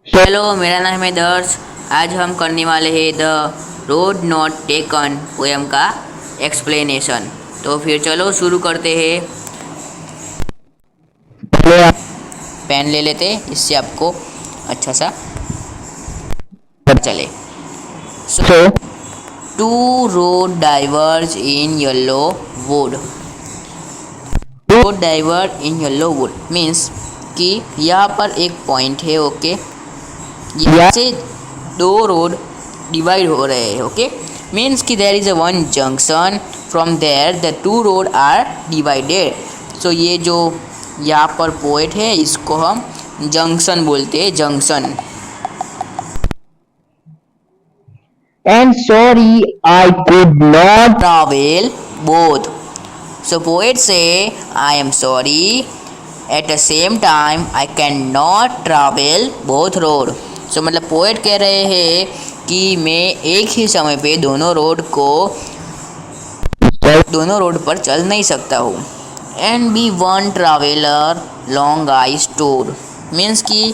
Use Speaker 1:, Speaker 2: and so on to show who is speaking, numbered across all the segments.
Speaker 1: Hello, मेरा नाम है दर्श। आज हम करने वाले हैं the road not taken poem का एक्सप्लेनेशन। तो फिर चलो शुरू करते हैं। पहले आप पेन ले लेते, इससे आपको अच्छा सा पता चले। So two road diverge in yellow wood. Road diverge in yellow wood means कि यहाँ पर एक पॉइंट है, ओके। यहाँ से दो रोड डिवाइड हो रहे हैं, ओके। मीन्स कि there is a one junction, from there the two road are divided. So ये जो यहाँ पर पॉइंट है इसको हम जंक्शन बोलते हैं, junction.
Speaker 2: And sorry, I could not.
Speaker 1: Travel both. So poet से I am sorry, at the same time I can not travel both road. So मतलब पोएट कह रहे हैं कि मैं एक ही समय पे दोनों रोड पर चल नहीं सकता हूँ। And be one traveler long I stood means कि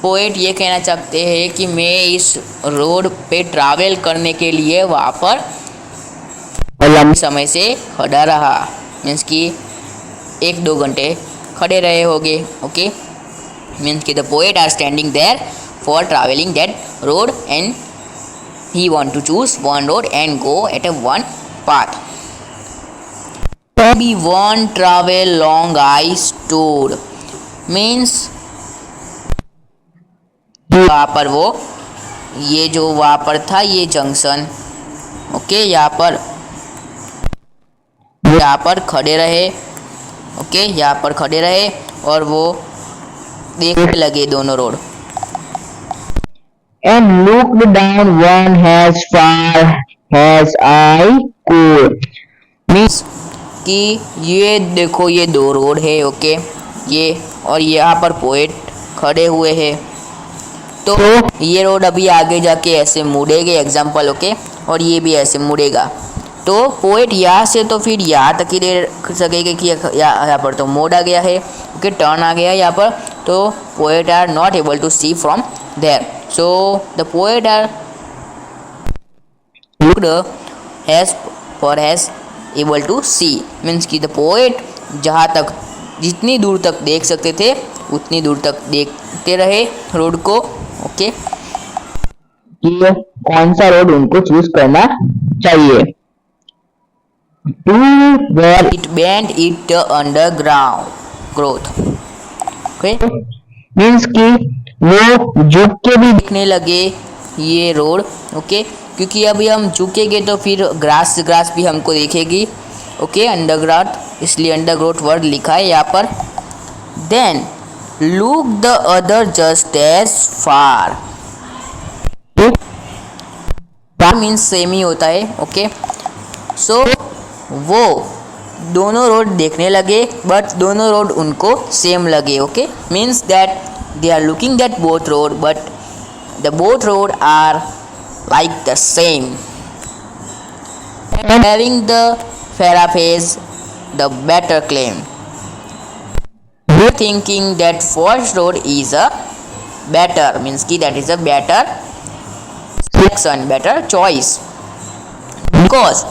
Speaker 1: पोएट ये कहना चाहते हैं कि मैं इस रोड पे ट्रैवल करने के लिए वहाँ पर लंबे समय से खड़ा रहा। मीन्स कि 1-2 घंटे खड़े रहे होंगे, ओके। मीन्स कि the poet are standing there for traveling that road and he want to choose one road and go at a one path. Be one travel long I stood means वहाँ पर वो ये जो वहाँ पर था ये जंक्शन, ओके, यहाँ पर खड़े रहे, ओके, यहाँ पर खड़े रहे और वो देखने लगे दोनों road.
Speaker 2: And looked down one as far as I could.
Speaker 1: Means कि ये देखो ये दो रोड है, ओके, ये और यहाँ पर पोएट खड़े हुए हैं। तो ये रोड अभी आगे जाके ऐसे मुड़ेगा, एग्जाम्पल, ओके, और ये भी ऐसे मुड़ेगा। तो पोएट यहाँ से तो फिर यहाँ तक ही ले सकेगा कि यहाँ पर तो मोड़ आ गया है, ओके, टर्न आ गया है यहाँ पर। तो poet are not able to see from there. So the poet are looked has able to see means कि द पोएट जहाँ तक जितनी दूर तक देख सकते थे उतनी दूर तक देखते रहे रोड को, ओके।
Speaker 2: कि कौन सा रोड उनको चूज करना चाहिए।
Speaker 1: It bend it underground growth, okay.
Speaker 2: Means कि वो झुक के भी
Speaker 1: दिखने लगे ये रोड, ओके, क्योंकि अभी हम झुकेंगे तो फिर ग्रास भी हमको दिखेगी, ओके, अंडरग्राउंड, इसलिए अंडरग्रोथ वर्ड लिखा है यहाँ पर। Then look the other just as far means same ही होता है, ओके। सो वो दोनों रोड देखने लगे बट दोनों रोड उनको सेम लगे, okay. Means that they are looking at both road but the both road are like the same and having the paraphrase the better claim, thinking that first road is a better means ki that is a better selection, better choice because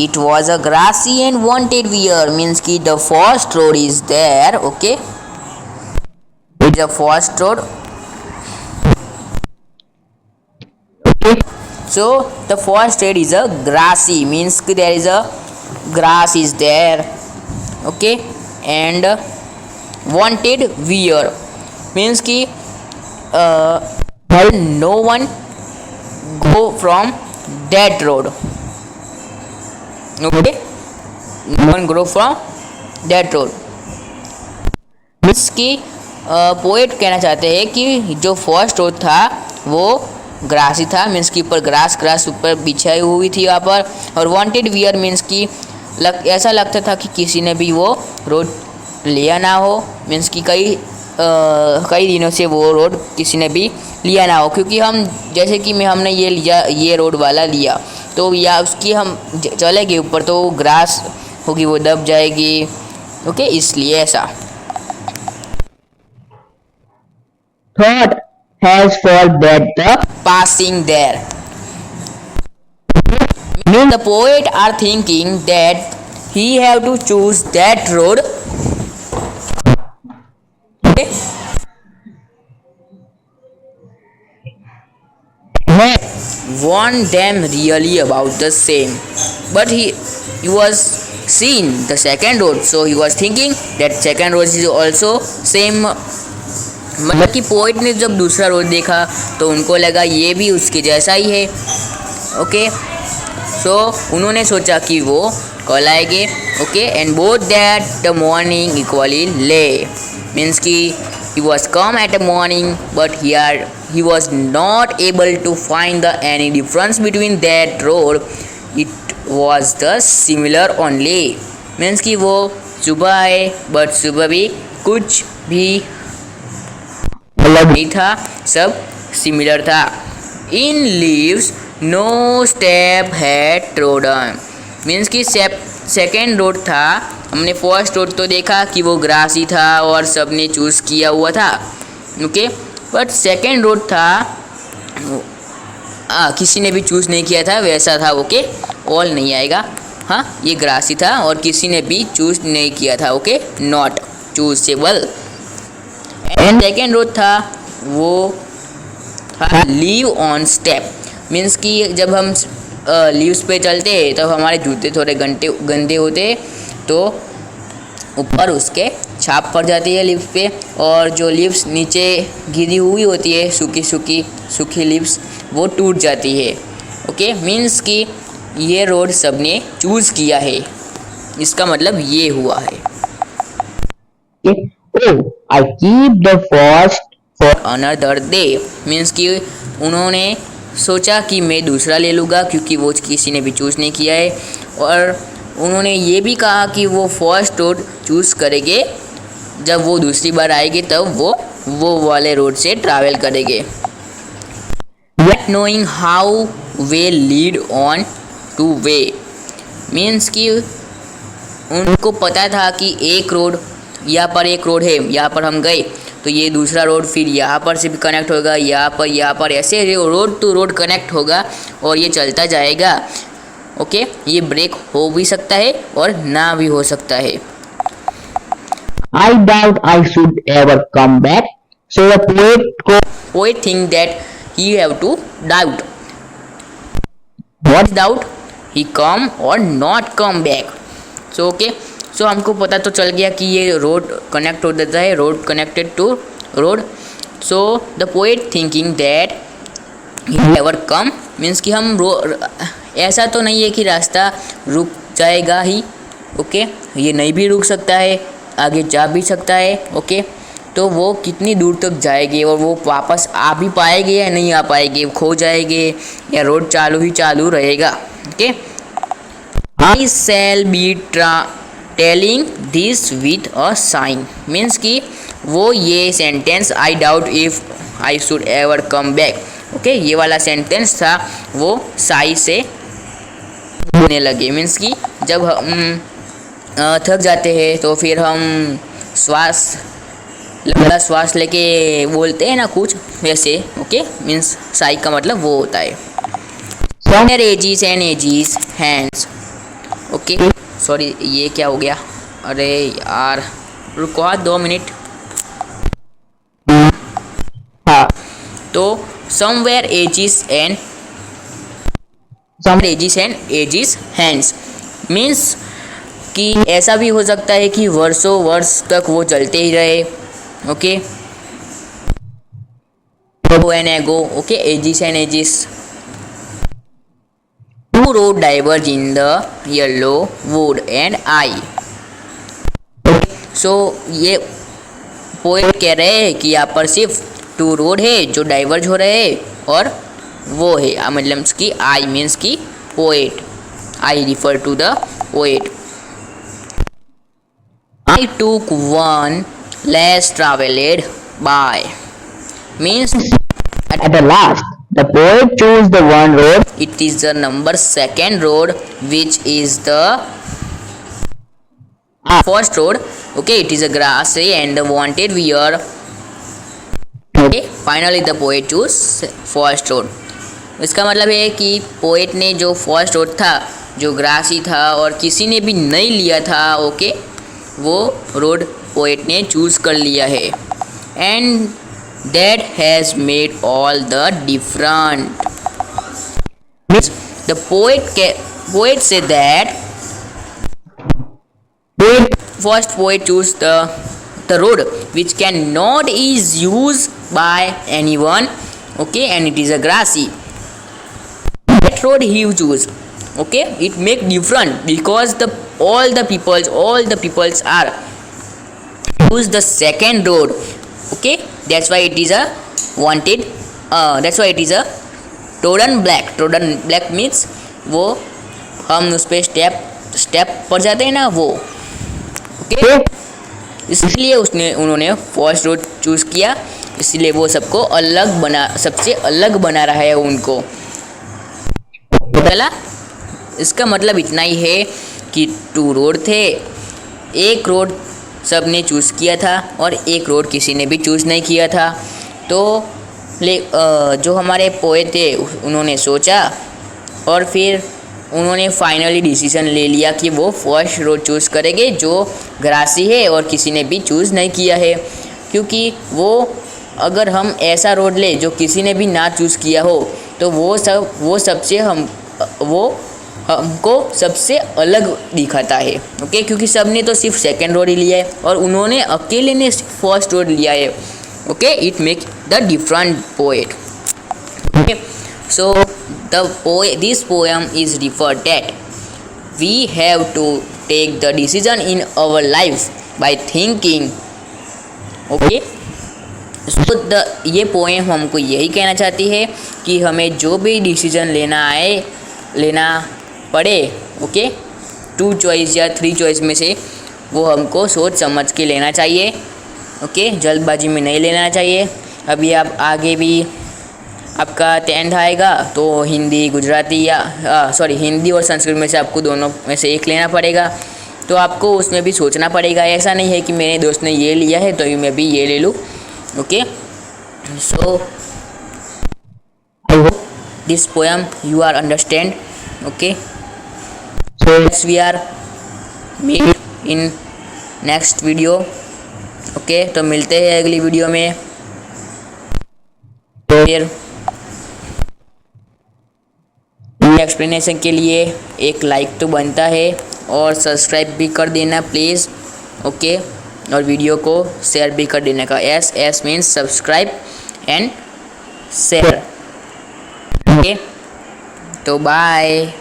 Speaker 1: it was a grassy and wanted wear means ki the first road is there, okay, the first road, okay. So the first road is a grassy means there is a grass is there, okay, and wanted wear means ki no one go from that road, okay, no one go from that road means ki poet कहना चाहते हैं कि जो first road था वो grassy था means कि ऊपर ग्रास ऊपर बिछाई हुई थी वहाँ पर, और वांटेड वियर मीन्स कि ऐसा लगता था कि किसी ने भी वो रोड लिया ना हो मीन्स कि कई दिनों से वो रोड किसी ने भी लिया ना हो, क्योंकि हम जैसे कि हमने ये लिया, ये रोड वाला लिया तो या उसकी हम चलेंगे ऊपर तो ग्रास होगी वो दब जाएगी, ओके, इसलिए ऐसा।
Speaker 2: thought has fall that the
Speaker 1: passing there.
Speaker 2: means
Speaker 1: The poet are thinking that he have to choose that road. Okay? Warned them really about the same, but he was seen the second road, so he was thinking that second road is also same. मतलब कि poet ने जब दूसरा road देखा तो उनको लगा ये भी उसके जैसा ही है. ओके, सो उन्होंने सोचा कि वो कल आएंगे. Okay, and both that the morning equally ले, मीन्स कि he was come at the morning, but he was not able to find the any difference between that road. It was the similar only, means कि वो सुबह आए but सुबह भी कुछ भी नहीं था, सब सिमिलर था. In leaves no step had trodden, means कि सेकेंड रोड था. हमने फर्स्ट रोड तो देखा कि वो ग्रासी था और सबने चूज़ किया हुआ था. ओके, बट सेकेंड रोड था किसी ने भी चूज़ नहीं किया था, वैसा था. ओके, ऑल नहीं आएगा. हाँ, ये ग्रासी था और किसी ने भी चूज़ नहीं किया था. Okay, not choosable. And second road था वो था लीव ऑन स्टेप, मीन्स कि जब हम लीव्स पे चलते तब हमारे जूते थोड़े गंदे होते तो ऊपर उसके छाप पड़ जाती है लीव्स पे, और जो लीव्स नीचे गिरी हुई होती है सूखी लीव्स वो टूट जाती है. ओके, मीन्स कि ये रोड सबने चूज़ किया है, इसका मतलब ये हुआ है.
Speaker 2: oh, I keep the first for
Speaker 1: another day, means कि उन्होंने सोचा कि मैं दूसरा ले लूँगा क्योंकि वो किसी ने भी चूज़ नहीं किया है. और उन्होंने ये भी कहा कि वो फर्स्ट रोड चूज़ करेंगे, जब वो दूसरी बार आएगी तब वो वाले रोड से ट्रैवल करेंगे. Yet knowing how way lead on two way, means कि उनको पता था कि एक रोड यहाँ पर एक रोड है, यहाँ पर हम गए तो ये दूसरा रोड फिर यहाँ पर से भी कनेक्ट होगा, यहाँ पर ऐसे रोड टू रोड कनेक्ट होगा और ये चलता जाएगा. ओके, ये ब्रेक हो भी सकता है और ना भी हो सकता है.
Speaker 2: I doubt I should ever come back. So the
Speaker 1: poet think that he have to doubt.
Speaker 2: what
Speaker 1: doubt he come or not come back. So okay, सो हमको पता तो चल गया कि ये रोड कनेक्ट हो जाता है, road connected to road. So the poet thinking that he never come, means कि हम ऐसा तो नहीं है कि रास्ता रुक जाएगा ही. ओके, ये नहीं भी रुक सकता है, आगे जा भी सकता है. ओके, तो वो कितनी दूर तक जाएंगे और वो वापस आ भी पाएंगे या नहीं आ पाएंगे, खो जाएंगे या रोड चालू ही चालू रहेगा. Okay, I shall be telling this with a sign, means कि वो ये sentence I doubt if I should ever come back. Okay, ये वाला सेंटेंस था वो साई से बोलने लगे. मीन्स कि जब हम थक जाते हैं तो फिर हम लंबा श्वास लेके बोलते हैं ना कुछ वैसे. ओके, मीन्स साई का मतलब वो होता है. Aegis and aegis hands. Okay, sorry ये क्या हो गया, अरे यार रुको 2 मिनट.
Speaker 2: हाँ,
Speaker 1: तो somewhere ages and ages hence, means कि ऐसा भी हो सकता है कि वर्षों वर्ष तक वो चलते ही रहे. Okay, an ago. Okay, ages and ages. Two road diverge in the yellow wood and I. So ये पोएट कह रहे हैं कि यहाँ पर सिर्फ 2 रोड है जो डाइवर्ज हो रहे हैं और वो है मतलब कि आई मीन्स की poet. I refer to the poet. I took one less traveled by, means
Speaker 2: at the last the poet chose the one road.
Speaker 1: It is the number 2nd road which is the first road. Okay, it is a grassy and wanted where okay, finally the poet choose first road. इसका मतलब है कि poet ने जो first road था, जो grassy था और किसी ने भी नहीं लिया था, ओके, वो रोड पोएट ने चूज़ कर लिया है। And that has made all the different. The poet say that first poet choose the road which cannot is used by anyone, okay, and it is a grassy. That road he choose, okay, it make different because all the peoples are choose the second road, okay, that's why it is a wanted, that's why it is a trodden black means वो हम उस पर step पर जाते हैं ना, वो okay, इसलिए उन्होंने फर्स्ट रोड चूज़ किया, इसलिए वो सबसे अलग बना रहा है उनको। पहला इसका मतलब इतना ही है कि 2 रोड थे, एक रोड सब ने चूज़ किया था और एक रोड किसी ने भी चूज़ नहीं किया था। तो जो हमारे पोएट थे उन्होंने सोचा और फिर उन्होंने फाइनली डिसीजन ले लिया कि वो फर्स्ट रोड चूज़ करेंगे जो ग्रासी है और किसी ने भी चूज़ नहीं किया है। क्योंकि अगर हम ऐसा रोड ले जो किसी ने भी ना चूज़ किया हो तो वो हमको सबसे अलग दिखाता है, ओके, क्योंकि सब ने तो सिर्फ सेकेंड रोड ही लिया है और उन्होंने अकेले ने फर्स्ट रोड लिया है, okay, it make the different poet, okay. So this poem is referred that we have to take the decision in our lives by thinking, okay. So ये पोएम हमको यही कहना चाहती है कि हमें जो भी डिसीजन लेना पड़े, ओके, 2 चॉइस या 3 चॉइस में से वो हमको सोच समझ के लेना चाहिए, ओके, जल्दबाजी में नहीं लेना चाहिए। अभी आप आगे भी आपका 10th आएगा तो हिंदी गुजराती हिंदी और संस्कृत में से आपको दोनों में से एक लेना पड़ेगा, तो आपको उसमें भी सोचना पड़ेगा। ऐसा नहीं है कि मेरे दोस्त ने ये लिया है तो मैं भी ये ले लूँ, okay. So I hope this poem you are understand, okay. So we are meet in next video, okay. तो मिलते हैं अगली वीडियो में। फिर एक्सप्लेनेशन के लिए एक लाइक तो बनता है और सब्सक्राइब भी कर देना प्लीज़, ओके, और वीडियो को शेयर भी कर देने का। S means subscribe and share, okay. तो बाय।